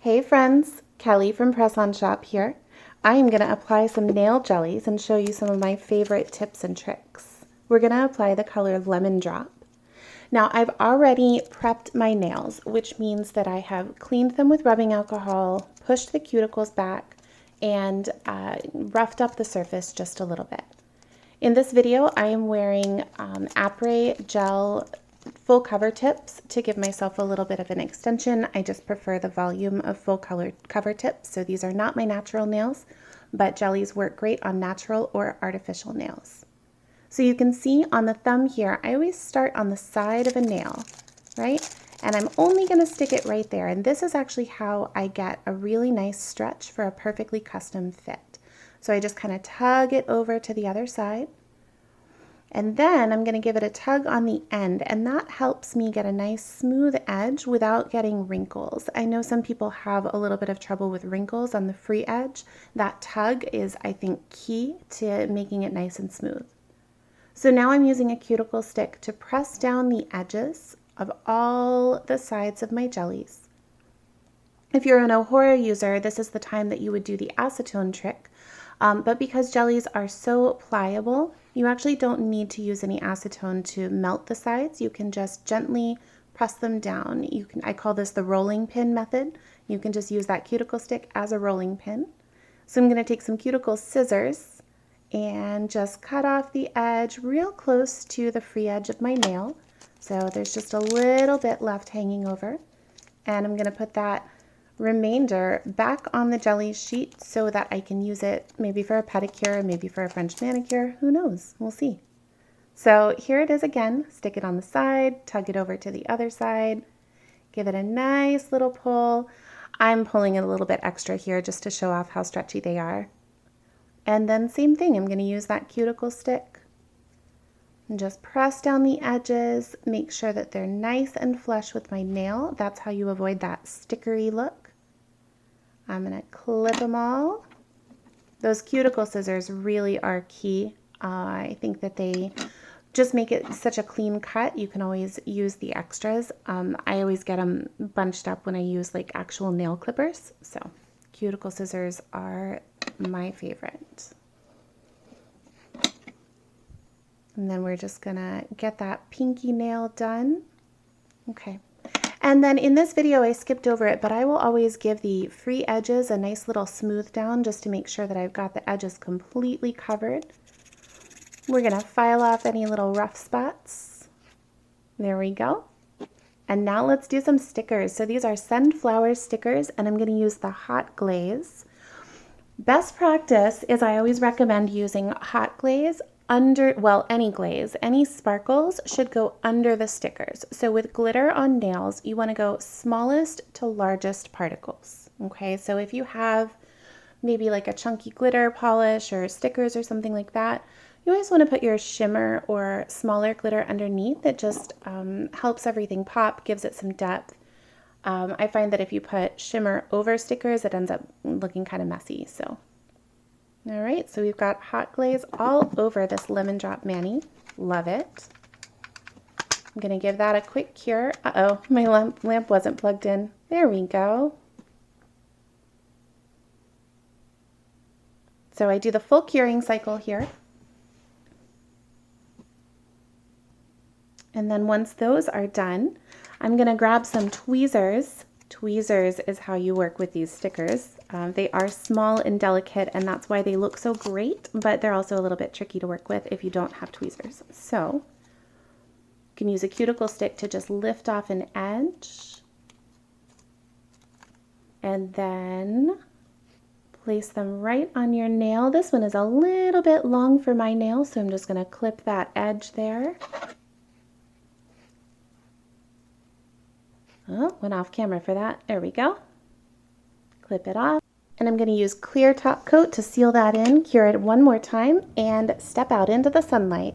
Hey friends, Kelly from Press On Shop here. I am going to apply some nail jellies and show you some of my favorite tips and tricks. We're going to apply the color Lemon Drop. Now I've already prepped my nails, which means that I have cleaned them with rubbing alcohol, pushed the cuticles back, and roughed up the surface just a little bit. In this video, I am wearing Après Gel full cover tips to give myself a little bit of an extension. I just prefer the volume of full cover tips. So these are not my natural nails, but jellies work great on natural or artificial nails. So you can see on the thumb here, I always start on the side of a nail, right? And I'm only going to stick it right there. And this is actually how I get a really nice stretch for a perfectly custom fit. So I just kind of tug it over to the other side. And then I'm going to give it a tug on the end, and that helps me get a nice smooth edge without getting wrinkles. I know some people have a little bit of trouble with wrinkles on the free edge. That tug is, I think, key to making it nice and smooth. So now I'm using a cuticle stick to press down the edges of all the sides of my jellies. If you're an Ohora user, this is the time that you would do the acetone trick. But because jellies are so pliable, you actually don't need to use any acetone to melt the sides. You can just gently press them down. I call this the rolling pin method. You can just use that cuticle stick as a rolling pin. So I'm going to take some cuticle scissors and just cut off the edge real close to the free edge of my nail. So there's just a little bit left hanging over. And I'm going to put that remainder back on the jelly sheet so that I can use it maybe for a pedicure, maybe for a French manicure, who knows, we'll see. So here it is again, stick it on the side, tug it over to the other side, give it a nice little pull. I'm pulling it a little bit extra here just to show off how stretchy they are. And then same thing, I'm going to use that cuticle stick and just press down the edges, make sure that they're nice and flush with my nail. That's how you avoid that stickery look. I'm going to clip them all. Those cuticle scissors really are key. I think that they just make it such a clean cut. You can always use the extras. I always get them bunched up when I use like actual nail clippers. So cuticle scissors are my favorite. And then we're just going to get that pinky nail done. Okay. And then in this video, I skipped over it, but I will always give the free edges a nice little smooth down just to make sure that I've got the edges completely covered. We're going to file off any little rough spots. There we go. And now let's do some stickers. So these are Sunflower stickers, and I'm going to use the hot glaze. Best practice is I always recommend using hot glaze any glaze. Any sparkles should go under the stickers. So with glitter on nails, you want to go smallest to largest particles. Okay, so if you have maybe like a chunky glitter polish or stickers or something like that, you always want to put your shimmer or smaller glitter underneath. It just helps everything pop, gives it some depth. I find that if you put shimmer over stickers, it ends up looking kind of messy. So. All right, so we've got hot glaze all over this Lemon Drop mani. Love it. I'm going to give that a quick cure. Uh-oh, my lamp wasn't plugged in. There we go. So I do the full curing cycle here. And then once those are done, I'm going to grab some tweezers. Tweezers is how you work with these stickers. They are small and delicate, and that's why they look so great, but they're also a little bit tricky to work with if you don't have tweezers. So you can use a cuticle stick to just lift off an edge and then place them right on your nail. This one is a little bit long for my nail, so I'm just going to clip that edge there. Oh, went off camera for that. There we go. Clip it off. And I'm going to use clear top coat to seal that in, cure it one more time, and step out into the sunlight.